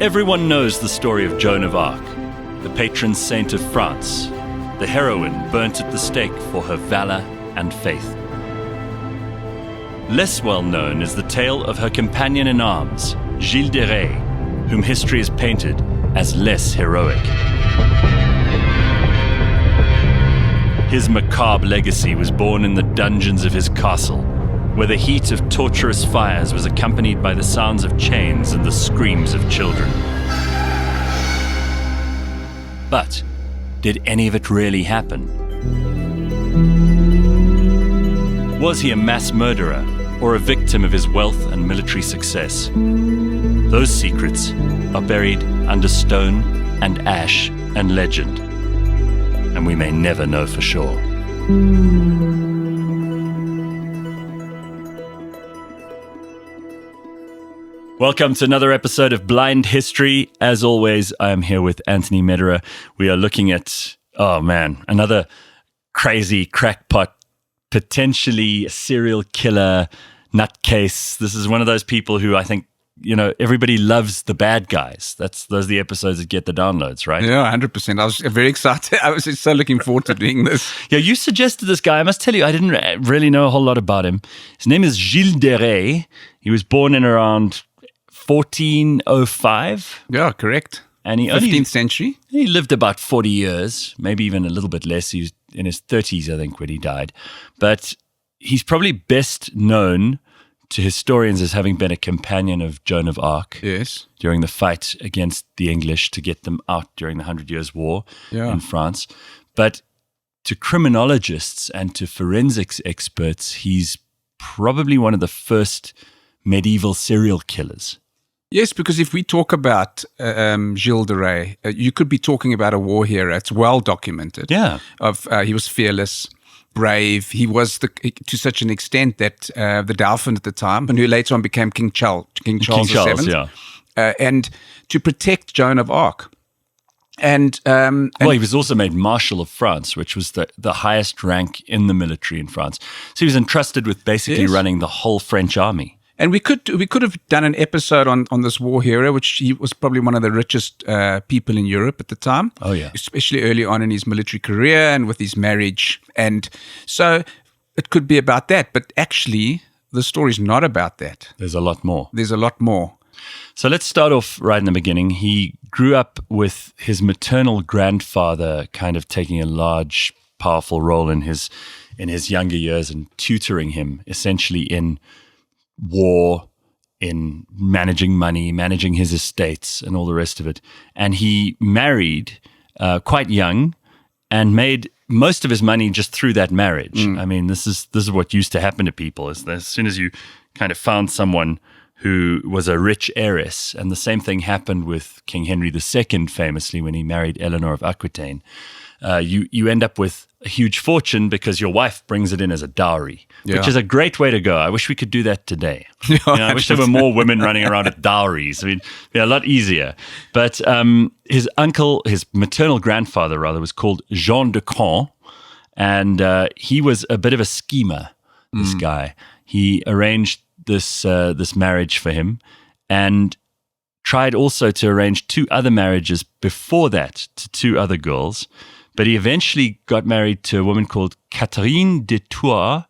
Everyone knows the story of Joan of Arc, the patron saint of France, the heroine burnt at the stake for her valor and faith. Less well known is the tale of her companion in arms, Gilles de Rais, whom history has painted as less heroic. His macabre legacy was born in the dungeons of his castle, where the heat of torturous fires was accompanied by the sounds of chains and the screams of children. But did any of it really happen? Was he a mass murderer or a victim of his wealth and military success? Those secrets are buried under stone and ash and legend, and we may never know for sure. Welcome to another episode of Blind History. As always, I am here with Anthony Medera. We are looking at, another crazy crackpot, potentially serial killer nutcase. This is one of those people who I think, everybody loves the bad guys. Those are the episodes that get the downloads, right? Yeah, 100%. I was very excited. I was just so looking forward to doing this. Yeah, you suggested this guy. I must tell you, I didn't really know a whole lot about him. His name is Gilles de Rais. He was born in around 1405. Yeah, correct. And he 15th century. He lived about 40 years, maybe even a little bit less. He was in his 30s, I think, when he died. But he's probably best known to historians as having been a companion of Joan of Arc. Yes. During the fight against the English to get them out during the 100 Years' War in France. But to criminologists and to forensics experts, he's probably one of the first medieval serial killers. Yes, because if we talk about Gilles de Rais, you could be talking about a war hero. It's well documented. Yeah. He was fearless, brave. He was to such an extent that the Dauphin at the time, and who later on became King Charles VII, and to protect Joan of Arc. And he was also made Marshal of France, which was the highest rank in the military in France. So he was entrusted with basically running the whole French army. And we could have done an episode on this war hero, which he was probably one of the richest people in Europe at the time. Oh, yeah. Especially early on in his military career and with his marriage. And so it could be about that. But actually, the story's not about that. There's a lot more. So let's start off right in the beginning. He grew up with his maternal grandfather kind of taking a large, powerful role in his younger years and tutoring him essentially in war, in managing money, managing his estates and all the rest of it. And he married quite young and made most of his money just through that marriage. I mean, this is what used to happen to people, is that as soon as you kind of found someone who was a rich heiress, and the same thing happened with King Henry II famously when he married Eleanor of Aquitaine, you end up with a huge fortune because your wife brings it in as a dowry, which is a great way to go. I wish we could do that today. I wish there were more women running around with dowries. I mean, a lot easier. But his maternal grandfather was called Jean de Cron, and he was a bit of a schemer, this guy. He arranged this marriage for him and tried also to arrange two other marriages before that to two other girls. But he eventually got married to a woman called Catherine de Tours,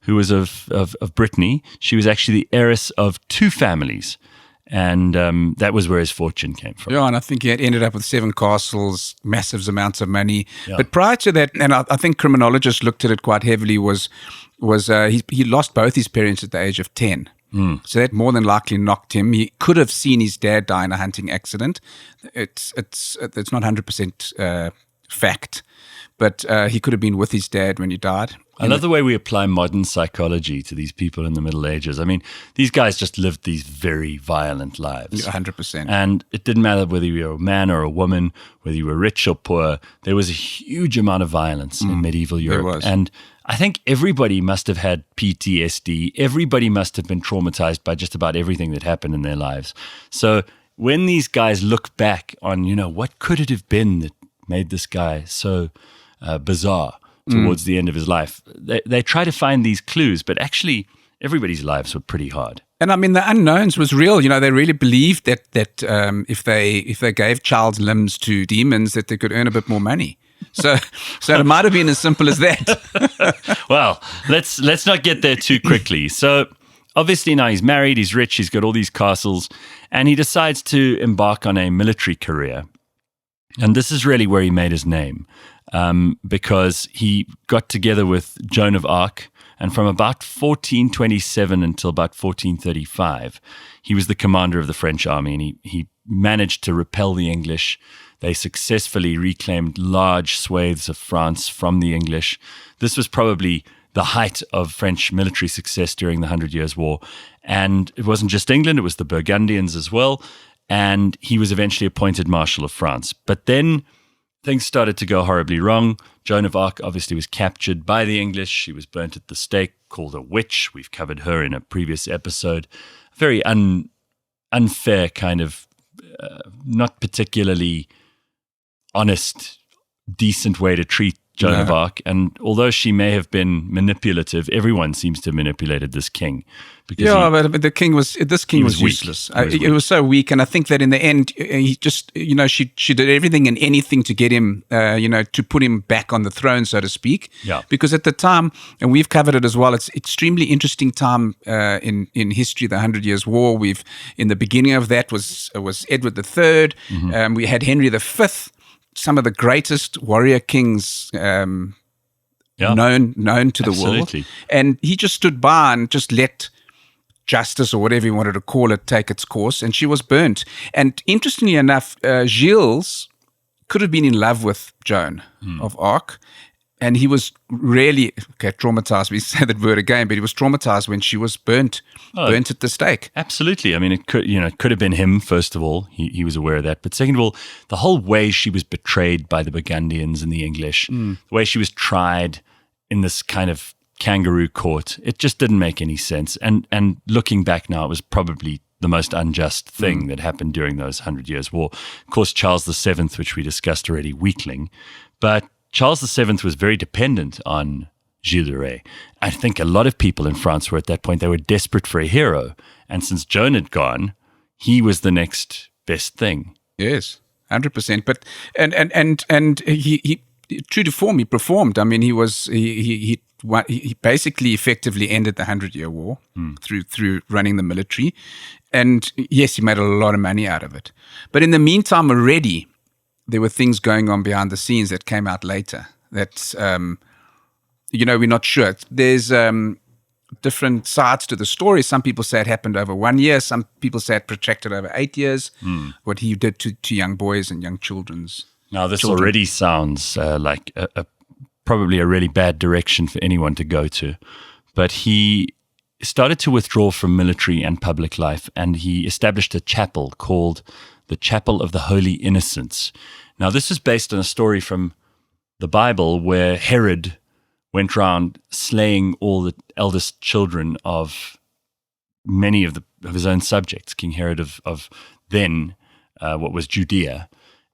who was of Brittany. She was actually the heiress of two families. And that was where his fortune came from. Yeah, and I think he had ended up with 7 castles, massive amounts of money. Yeah. But prior to that, and I think criminologists looked at it quite heavily, was he lost both his parents at the age of 10. So that more than likely knocked him. He could have seen his dad die in a hunting accident. It's not 100% fact, but he could have been with his dad when he died. I love the way we apply modern psychology to these people in the Middle Ages. I mean, these guys just lived these very violent lives. 100%. And it didn't matter whether you were a man or a woman, whether you were rich or poor. There was a huge amount of violence in medieval Europe. There was. And I think everybody must have had PTSD. Everybody must have been traumatized by just about everything that happened in their lives. So when these guys look back on, what could it have been that made this guy so bizarre towards the end of his life, they try to find these clues, but actually everybody's lives were pretty hard. And I mean, the unknowns was real. They really believed that if they gave child's limbs to demons, that they could earn a bit more money. So it might have been as simple as that. Well, let's not get there too quickly. So obviously now he's married, he's rich, he's got all these castles, and he decides to embark on a military career. And this is really where he made his name, because he got together with Joan of Arc. And from about 1427 until about 1435, he was the commander of the French army, and he managed to repel the English. They successfully reclaimed large swathes of France from the English. This was probably the height of French military success during the 100 Years' War. And it wasn't just England, it was the Burgundians as well. And he was eventually appointed Marshal of France. But then things started to go horribly wrong. Joan of Arc obviously was captured by the English. She was burnt at the stake, called a witch. We've covered her in a previous episode. Very unfair kind of, not particularly honest, decent way to treat Joan of Arc. And although she may have been manipulative, everyone seems to have manipulated this king. Because but the king was useless. It was so weak, and I think that in the end, he just, she did everything and anything to get him, to put him back on the throne, so to speak. Yeah. Because at the time, and we've covered it as well, it's extremely interesting time in history, the 100 Years' War. In the beginning of that was Edward III. Mm-hmm. We had Henry V. Some of the greatest warrior kings known to the world. And he just stood by and just let justice, or whatever you wanted to call it, take its course. And she was burnt. And interestingly enough, Gilles could have been in love with Joan of Arc. And he was really traumatized. We say that word again, but he was traumatized when she was burnt at the stake. Absolutely. I mean, it could have been him. First of all, he was aware of that. But second of all, the whole way she was betrayed by the Burgundians and the English, the way she was tried in this kind of kangaroo court, it just didn't make any sense. And looking back now, it was probably the most unjust thing that happened during those 100 Years' War. Of course, Charles VII, which we discussed already, weakling, but Charles VII was very dependent on Gilles de Rais. I think a lot of people in France were at that point, they were desperate for a hero. And since Joan had gone, he was the next best thing. Yes, 100%. But and he true to form, he performed. I mean, he basically effectively ended the 100-Year War through running the military. And yes, he made a lot of money out of it. But in the meantime, already there were things going on behind the scenes that came out later that, we're not sure. There's different sides to the story. Some people say it happened over 1 year. Some people say it protracted over 8 years, what he did to young boys and young children's. Now, this already sounds like probably a really bad direction for anyone to go to. But he started to withdraw from military and public life, and he established a chapel called the Chapel of the Holy Innocents. Now, this is based on a story from the Bible where Herod went around slaying all the eldest children of many of his own subjects, King Herod of then what was Judea.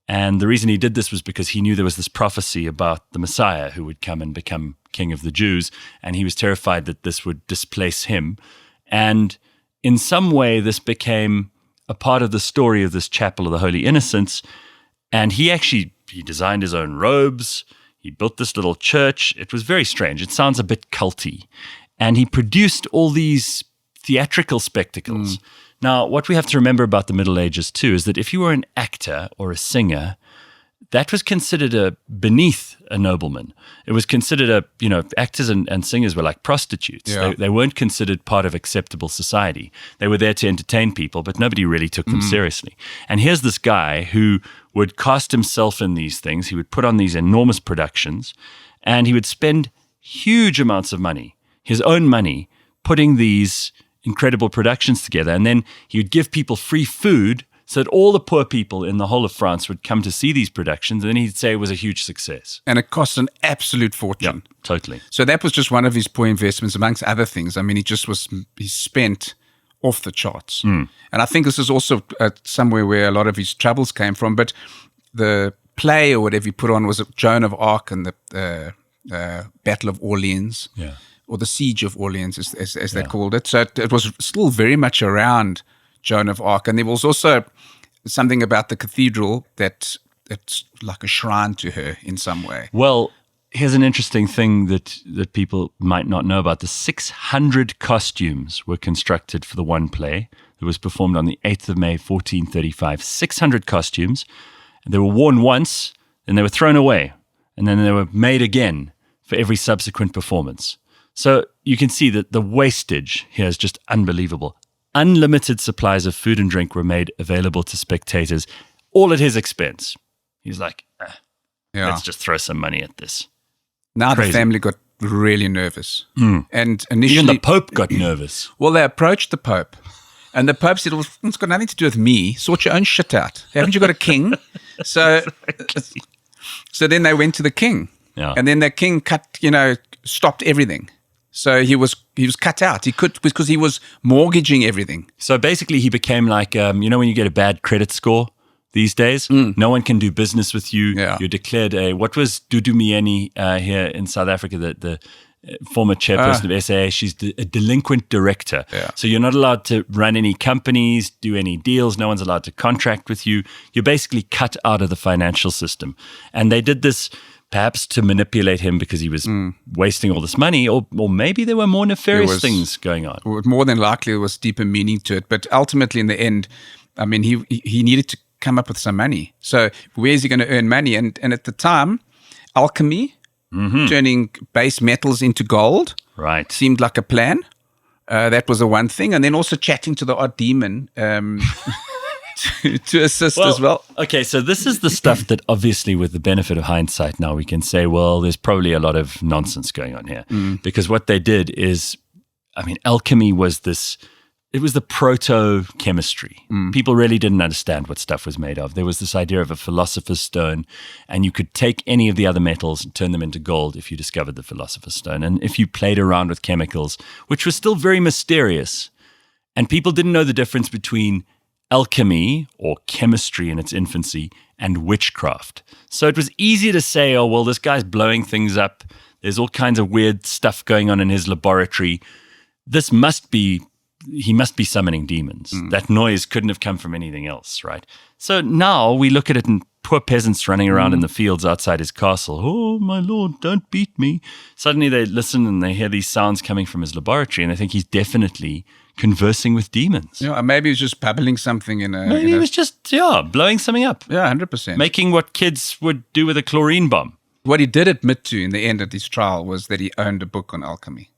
And the reason he did this was because he knew there was this prophecy about the Messiah who would come and become king of the Jews, and he was terrified that this would displace him. And in some way, this became a part of the story of this Chapel of the Holy Innocents. And he designed his own robes. He built this little church. It was very strange. It sounds a bit culty. And he produced all these theatrical spectacles. Now, what we have to remember about the Middle Ages too is that if you were an actor or a singer, that was considered beneath a nobleman. It was considered actors and singers were like prostitutes. Yeah. They weren't considered part of acceptable society. They were there to entertain people, but nobody really took them seriously. And here's this guy who would cast himself in these things. He would put on these enormous productions, and he would spend huge amounts of money, his own money, putting these incredible productions together. And then he would give people free food so that all the poor people in the whole of France would come to see these productions, and then he'd say it was a huge success. And it cost an absolute fortune. Yeah, totally. So that was just one of his poor investments, amongst other things. I mean, he spent off the charts. And I think this is also somewhere where a lot of his troubles came from. But the play or whatever he put on was Joan of Arc and the Battle of Orleans. Yeah. or the Siege of Orleans, as they called it. So it was still very much around Joan of Arc. And there was also something about the cathedral that's like a shrine to her in some way. Well, here's an interesting thing that people might not know about. The 600 costumes were constructed for the one play. It was performed on the 8th of May, 1435. 600 costumes. And they were worn once, and they were thrown away. And then they were made again for every subsequent performance. So you can see that the wastage here is just unbelievable. Unlimited supplies of food and drink were made available to spectators, all at his expense. He's like, let's just throw some money at this. Now the family got really nervous. And initially, even the Pope got nervous. Well, they approached the Pope. And the Pope said, well, it's got nothing to do with me. Sort your own shit out. Haven't you got a king? So then they went to the king. Yeah. And then the king stopped everything. So he was cut out. He could, because he was mortgaging everything. So basically he became like, when you get a bad credit score these days, no one can do business with you. Yeah. You're declared what was Dudu Mieni here in South Africa, the former chairperson of SAA, she's a delinquent director. Yeah. So you're not allowed to run any companies, do any deals. No one's allowed to contract with you. You're basically cut out of the financial system. And they did this perhaps to manipulate him because he was wasting all this money, or maybe there were more nefarious things going on. More than likely, there was deeper meaning to it. But ultimately, in the end, I mean, he needed to come up with some money. So where is he going to earn money? And at the time, alchemy, turning base metals into gold, seemed like a plan. That was the one thing. And then also chatting to the odd demon to assist as well. Okay, so this is the stuff that obviously with the benefit of hindsight now we can say, well, there's probably a lot of nonsense going on here. Because what they did is, alchemy was it was the proto-chemistry. People really didn't understand what stuff was made of. There was this idea of a philosopher's stone, and you could take any of the other metals and turn them into gold if you discovered the philosopher's stone. And if you played around with chemicals, which was still very mysterious, and people didn't know the difference between alchemy or chemistry in its infancy and witchcraft. So it was easy to say, oh, well, this guy's blowing things up. There's all kinds of weird stuff going on in his laboratory. He must be summoning demons. That noise couldn't have come from anything else, right? So now we look at it and poor peasants running around in the fields outside his castle. Oh, my lord, don't beat me. Suddenly they listen and they hear these sounds coming from his laboratory, and they think he's definitely conversing with demons. Yeah, maybe he was just babbling something Maybe he was just, blowing something up. Yeah, 100%. Making what kids would do with a chlorine bomb. What he did admit to in the end of his trial was that he owned a book on alchemy.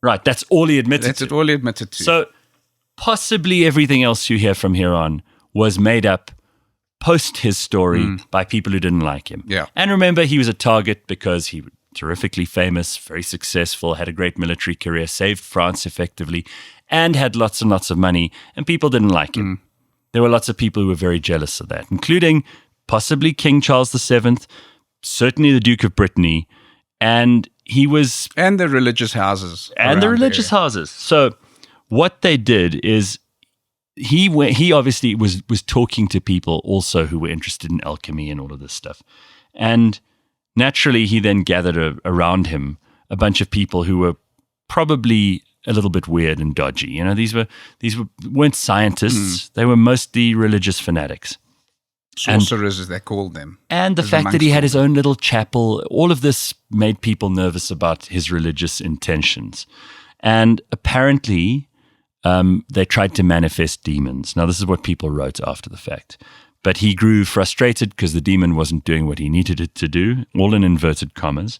Right, that's all he admitted to. That's all he admitted to. So possibly everything else you hear from here on was made up post his story by people who didn't like him. Yeah. And remember, he was a target because he was terrifically famous, very successful, had a great military career, saved France effectively, and had lots and lots of money, and people didn't like him. There were lots of people who were very jealous of that, including possibly King Charles VII, certainly the Duke of Brittany, and the religious houses. So what they did is he obviously was talking to people also who were interested in alchemy and all of this stuff. And naturally, he then gathered around him a bunch of people who were probably a little bit weird and dodgy. These weren't scientists. They were mostly religious fanatics. Sorcerers, as they called them. And the fact that he had his own little chapel, all of this made people nervous about his religious intentions. And apparently, they tried to manifest demons. Now, this is what people wrote after the fact. But he grew frustrated because the demon wasn't doing what he needed it to do, all in inverted commas.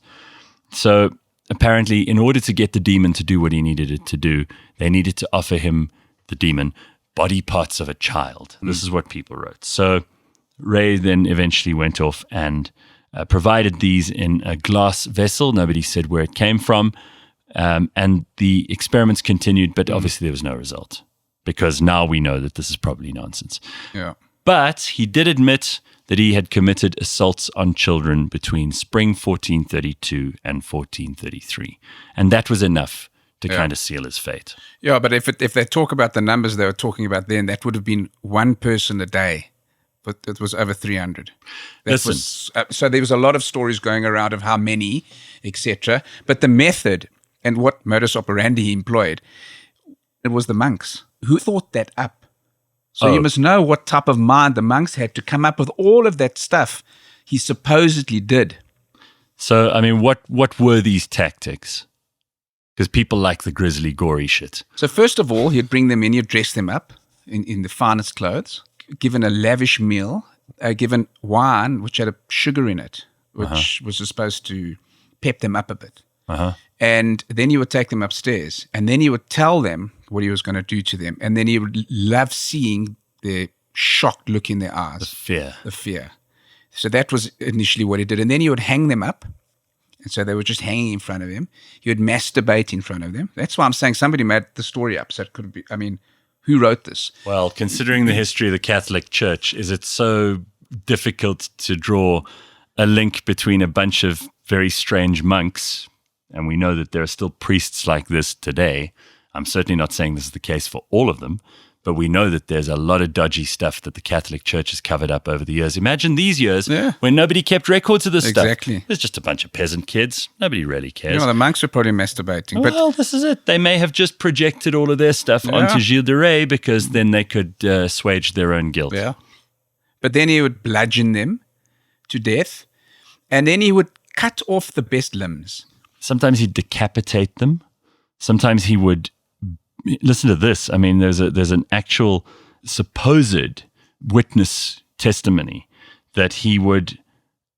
So apparently, in order to get the demon to do what he needed it to do, they needed to offer him, the demon, body parts of a child. This is what people wrote. So Ray then eventually went off and provided these in a glass vessel. Nobody said where it came from. And the experiments continued, but obviously there was no result because now we know that this is probably nonsense. Yeah. But he did admit that he had committed assaults on children between spring 1432 and 1433. And that was enough to kind of seal his fate. Yeah, but if they talk about the numbers they were talking about then, that would have been one person a day. But it was over 300. So there was a lot of stories going around of how many, etc. But the method and what modus operandi he employed, it was the monks who thought that up. So you must know what type of mind the monks had to come up with all of that stuff he supposedly did. So, I mean, what were these tactics? Because people like the grisly, gory shit. So first of all, he'd bring them in, he'd dress them up in the finest clothes, given a lavish meal, given wine, which had a sugar in it, which was supposed to pep them up a bit. And then he would take them upstairs, and then he would tell them what he was going to do to them. And then he would love seeing the shocked look in their eyes. The fear. So that was initially what he did. And then he would hang them up. And so they were just hanging in front of him. He would masturbate in front of them. That's why I'm saying somebody made the story up. So it could be, I mean, who wrote this? Well, considering the history of the Catholic Church, is it so difficult to draw a link between a bunch of very strange monks, and we know that there are still priests like this today. I'm certainly not saying this is the case for all of them, but we know that there's a lot of dodgy stuff that the Catholic Church has covered up over the years. Imagine these years when nobody kept records of this stuff. There's just a bunch of peasant kids. Nobody really cares. The monks were probably masturbating. Well, this is it. They may have just projected all of their stuff onto Gilles de Rais because then they could assuage their own guilt. Yeah. But then he would bludgeon them to death, and then he would cut off the best limbs. Sometimes he'd decapitate them. Sometimes he would... Listen to this. I mean, there's an actual supposed witness testimony that he would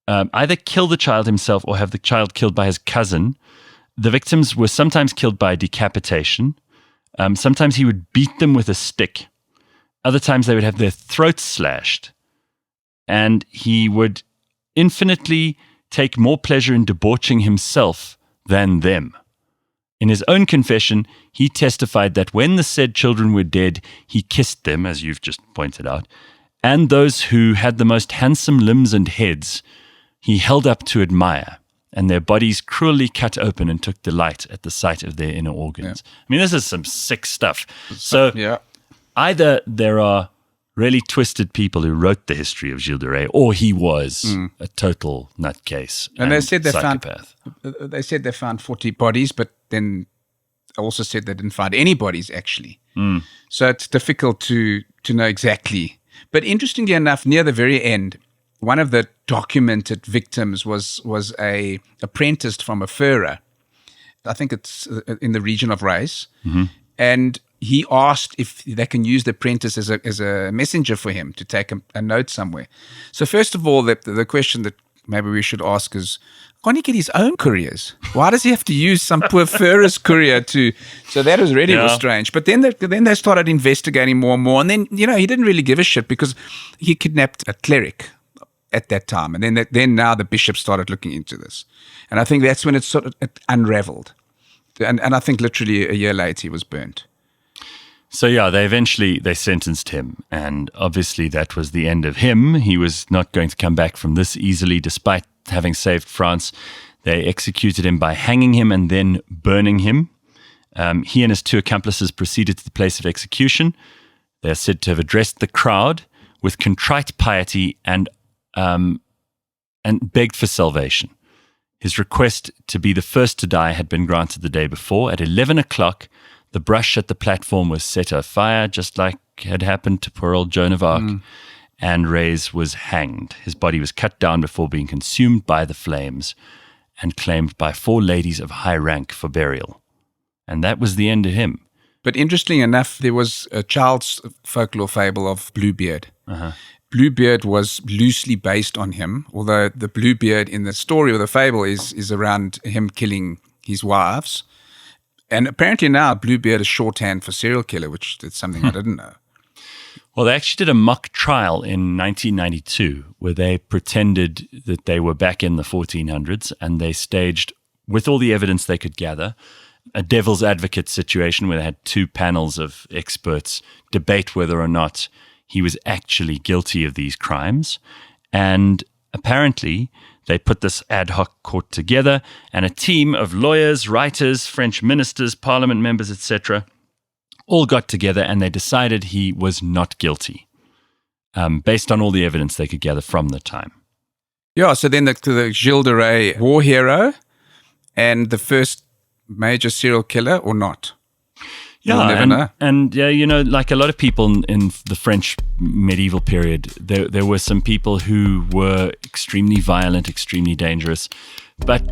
either kill the child himself or have the child killed by his cousin. The victims were sometimes killed by decapitation. Sometimes he would beat them with a stick. Other times they would have their throats slashed. And he would infinitely take more pleasure in debauching himself than them. In his own confession, he testified that when the said children were dead, he kissed them, as you've just pointed out, and those who had the most handsome limbs and heads he held up to admire, and their bodies cruelly cut open and took delight at the sight of their inner organs. I mean, this is some sick stuff. So either there are really twisted people who wrote the history of Gilles de Rais, or he was a total nutcase and they said psychopath. They said they found 40 bodies, but then also said they didn't find any bodies, actually. So it's difficult to know exactly. But interestingly enough, near the very end, one of the documented victims was a apprentice from a furrer. I think it's in the region of Rais. And he asked if they can use the apprentice as a messenger for him to take a note somewhere. So first of all, the question that maybe we should ask is, can't he get his own couriers? Why does he have to use some poor furrer's courier to? So that was strange. But then they started investigating more and more. And then, he didn't really give a shit because he kidnapped a cleric at that time. And then now the bishop started looking into this. And I think that's when it sort of unraveled. And I think literally a year later he was burnt. So they sentenced him, and obviously that was the end of him. He was not going to come back from this easily, despite having saved France. They executed him by hanging him and then burning him. He and his two accomplices proceeded to the place of execution. They are said to have addressed the crowd with contrite piety and begged for salvation. His request to be the first to die had been granted the day before. At 11 o'clock, the brush at the platform was set afire, just like had happened to poor old Joan of Arc, and Rais was hanged. His body was cut down before being consumed by the flames and claimed by 4 ladies of high rank for burial. And that was the end of him. But interestingly enough, there was a child's folklore fable of Bluebeard. Bluebeard was loosely based on him, although the Bluebeard in the story or the fable is around him killing his wives. And apparently now Bluebeard is shorthand for serial killer, which is something I didn't know. Well, they actually did a mock trial in 1992 where they pretended that they were back in the 1400s, and they staged, with all the evidence they could gather, a devil's advocate situation where they had 2 panels of experts debate whether or not he was actually guilty of these crimes. And apparently they put this ad hoc court together, and a team of lawyers, writers, French ministers, parliament members, etc., all got together and they decided he was not guilty, based on all the evidence they could gather from the time. Yeah, so then the Gilles de Rais war hero and the first major serial killer or not? Yeah, You'll never know. And like a lot of people in the French medieval period, there were some people who were extremely violent, extremely dangerous, but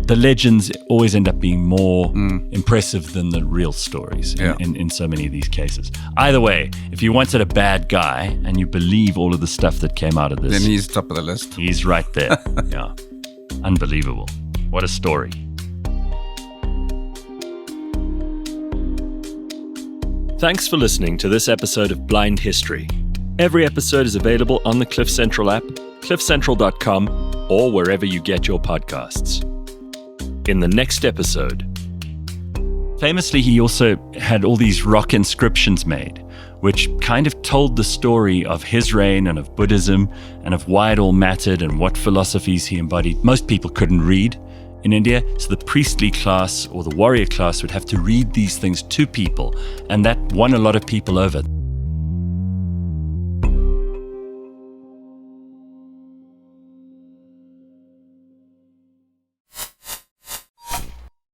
the legends always end up being more impressive than the real stories in so many of these cases. Either way, if you wanted a bad guy and you believe all of the stuff that came out of this, then he's top of the list. He's right there. Yeah. Unbelievable. What a story. Thanks for listening to this episode of Blind History. Every episode is available on the Cliff Central app, cliffcentral.com, or wherever you get your podcasts. In the next episode, famously, he also had all these rock inscriptions made, which kind of told the story of his reign and of Buddhism and of why it all mattered and what philosophies he embodied. Most people couldn't read in India, so the priestly class or the warrior class would have to read these things to people, and that won a lot of people over.